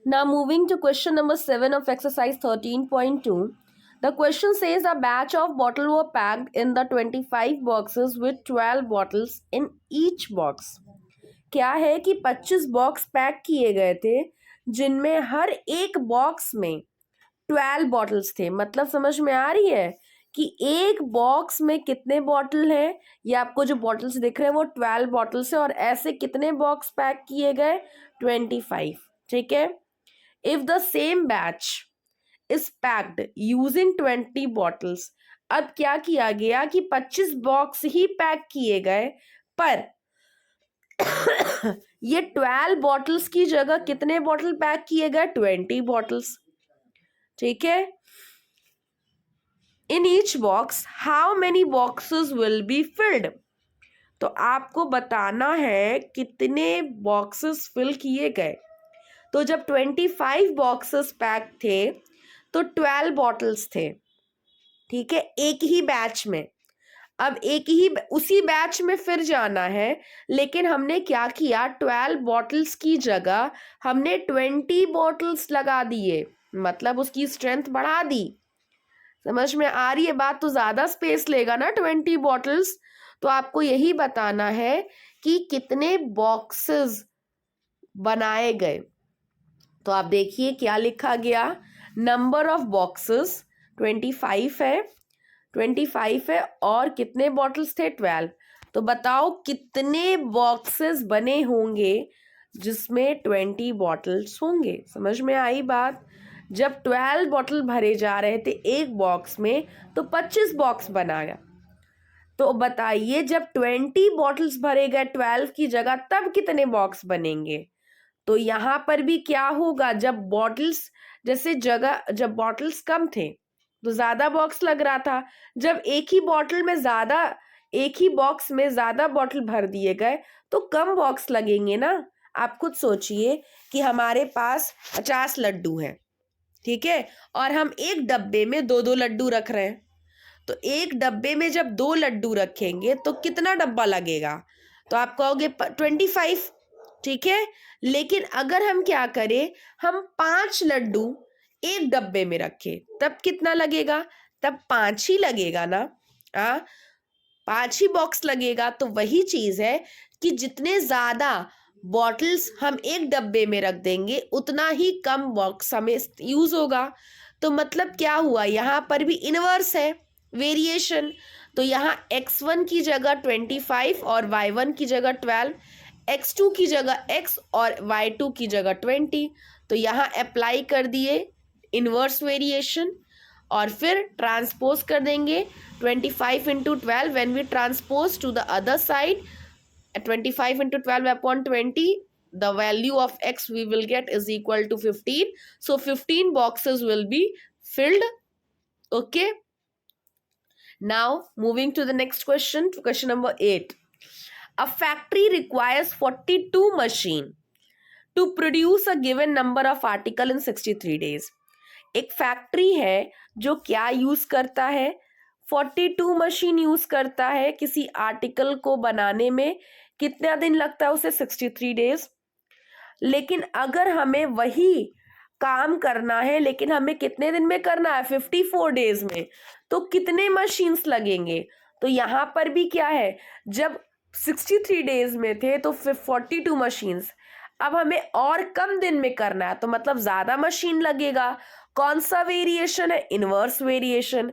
Now moving to question number 7 of exercise 13.2. The question says a batch of bottles were packed in the 25 boxes with 12 bottles in each box. क्या है कि 25 box pack किए गए थे जिनमें हर एक box में 12 बॉटल्स थे. मतलब समझ में आ रही है कि एक बॉक्स में कितने बॉटल हैं. ये आपको जो बॉटल्स दिख रहे हैं वो 12 बॉटल्स है और ऐसे कितने बॉक्स पैक किए गए 25. ठीक है. If the same batch is packed using 20 bottles. अब क्या किया गया कि 25 बॉक्स ही पैक किए गए पर ये 12 बॉटल्स की जगह कितने बॉटल पैक किए गए 20 बॉटल्स. ठीक है. In each box how many boxes will be filled. तो आपको बताना है कितने बॉक्सेस फिल किए गए. तो जब 25 बॉक्सेस पैक थे तो 12 बॉटल्स थे. ठीक है. एक ही बैच में. अब एक ही उसी बैच में फिर जाना है लेकिन हमने क्या किया 12 बॉटल्स की जगह हमने 20 बॉटल्स लगा दिए. मतलब उसकी स्ट्रेंथ बढ़ा दी. समझ में आ रही है बात. तो ज्यादा स्पेस लेगा ना 20 बॉटल्स. तो आपको यही बताना है कि कितने बॉक्सेस बनाए गए. तो आप देखिए क्या लिखा गया. नंबर ऑफ बॉक्सेस 25 है. 25 है और कितने बॉटल्स थे 12. तो बताओ कितने बॉक्सेस बने होंगे जिसमें 20 बॉटल्स होंगे. समझ में आई बात. जब 12 बॉटल भरे जा रहे थे एक बॉक्स में तो 25 बॉक्स बनाया. तो बताइए जब 20 बॉटल्स भरे गए 12 की जगह तब कितने बॉक्स बनेंगे. तो यहां पर भी क्या होगा जब बॉटल्स जैसे जगह जब बॉटल्स कम थे तो ज्यादा बॉक्स लग रहा था. जब एक ही बॉक्स में ज्यादा बॉटल भर दिए गए तो कम बॉक्स लगेंगे ना. आप खुद सोचिए कि हमारे पास 50 लड्डू हैं. ठीक है. और हम एक डब्बे में दो दो लड्डू रख रहे हैं. तो एक डब्बे में जब 2 लड्डू रखेंगे तो कितना डब्बा लगेगा. तो आप कहोगे 25. ठीक है. लेकिन अगर हम क्या करें हम 5 लड्डू एक डब्बे में रखें तब कितना लगेगा. तब 5 ही लगेगा ना. 5 ही बॉक्स लगेगा. तो वही चीज है कि जितने ज्यादा बॉटल्स हम एक डब्बे में रख देंगे उतना ही कम बॉक्स हमें यूज होगा. तो मतलब क्या हुआ यहां पर भी इनवर्स है वेरिएशन. तो यहाँ x1 की जगह 25 और y1 की जगह 12, x2 की जगह x और y2 की जगह 20. तो यहाँ अप्लाई कर दिए इनवर्स वेरिएशन और फिर ट्रांसपोज कर देंगे 25 into 12. When we transpose to the other side 25 into 12 upon 20 the value of x we will get is equal to 15. So 15 boxes will be filled. Okay. Now moving to the next question, question number 8. A factory requires 42 machine to produce a given number of article in 63 days. एक factory है जो क्या use करता है 42 machine use करता है किसी article को बनाने में. कितना दिन लगता है उसे 63 डेज. लेकिन अगर हमें वही काम करना है लेकिन हमें कितने दिन में करना है 54 डेज में तो कितने मशीन्स लगेंगे. तो यहां पर भी क्या है जब 63 डेज में थे तो 42 मशीन्स. अब हमें और कम दिन में करना है तो मतलब ज्यादा मशीन लगेगा. कौन सा वेरिएशन है इनवर्स वेरिएशन.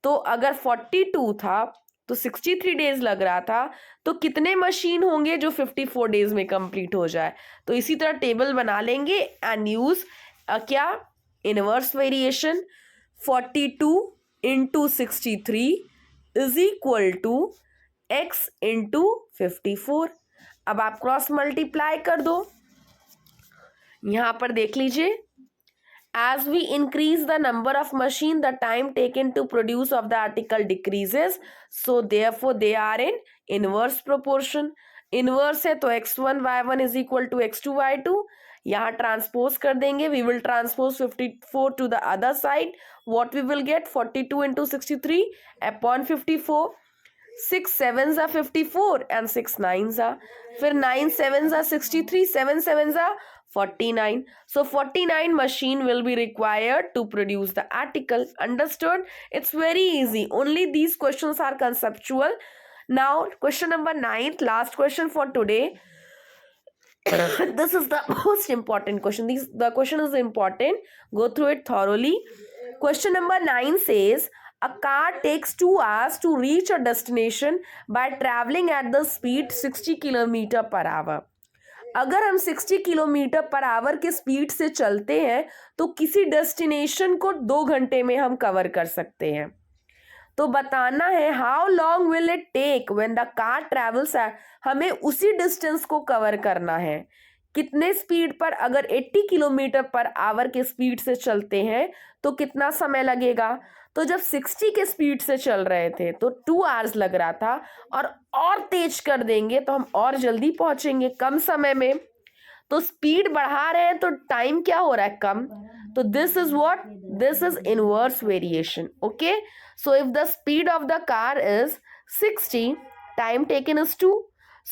तो अगर 42 था तो 63 डेज लग रहा था तो कितने मशीन होंगे जो 54 डेज में कंप्लीट हो जाए. तो इसी तरह टेबल बना लेंगे एंड यूज क्या inverse variation 42 into 63 is equal to x into 54. अब आप क्रॉस मल्टीप्लाई कर दो. यहां पर देख लीजिए as we increase the number of machine the time taken to produce of the article decreases. So therefore they are in inverse proportion. Inverse है तो x1 y1 is equal to x2 y2. यहाँ transpose कर देंगे. we will transpose 54 to the other side. what we will get 42 into 63 upon 54. 6 sevens are 54 and 6 nines are. फिर 9 sevens are 63, 7 sevens are 49. So 49 machine will be required to produce the article. Understood? It's very easy. Only these questions are conceptual. Now question number 9, last question for today. This is the most important question. The question is important. Go through it thoroughly. Question number 9 says, a car takes 2 hours to reach a destination by traveling at the speed 60 kilometre per hour. अगर हम 60 kilometre per hour के speed से चलते हैं तो किसी destination को 2 घंटे में हम कवर कर सकते हैं. तो बताना है how long will it take when the car travels. हमें उसी डिस्टेंस को कवर करना है. कितने स्पीड पर, अगर 80 किलोमीटर पर आवर के स्पीड से चलते हैं तो कितना समय लगेगा. तो जब 60 के स्पीड से चल रहे थे तो 2 आवर्स लग रहा था, और तेज कर देंगे तो हम और जल्दी पहुंचेंगे कम समय में. तो स्पीड बढ़ा रहे हैं तो टाइम क्या हो रहा है, कम. तो this is what, this is inverse variation. Okay, so if the speed of the car is 60, time taken is 2.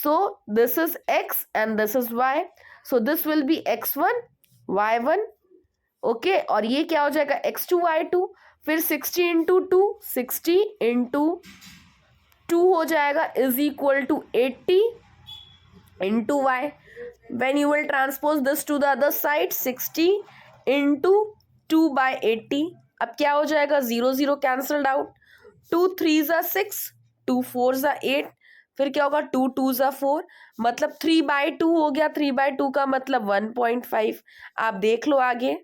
So this is x and this is y. So this will be x1 y1. Okay, और ये क्या हो जाएगा x2 y2. फिर 60 into 2, 60 into 2 हो जाएगा is equal to 80 into y. When you will transpose this to the other side, 60 into 2 by 80. अब क्या हो जाएगा, 0 0 cancelled out. 2 3s are 6, 2 4s are 8. फिर क्या होगा, 2 2s are 4. मतलब 3/2 हो गया. 3/2 का मतलब 1.5. आप देख लो आगे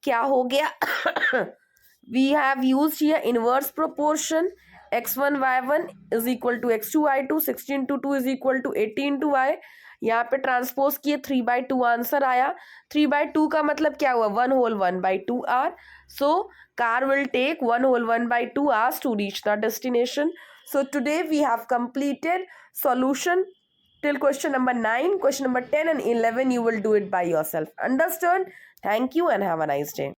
क्या हो गया. We have used here inverse proportion. x1 y1 is equal to x2 y2. 60 into 2 is equal to 80 into y. यहाँ पे ट्रांसपोज किए 3/2 आंसर आया. 3/2 का मतलब क्या हुआ, 1 whole 1/2 hour. So car will take 1 whole 1/2 hours to reach the destination. So today we have completed solution till question number 9. Question number 10 and 11 you will do it by yourself. Understood? Thank you and have a nice day.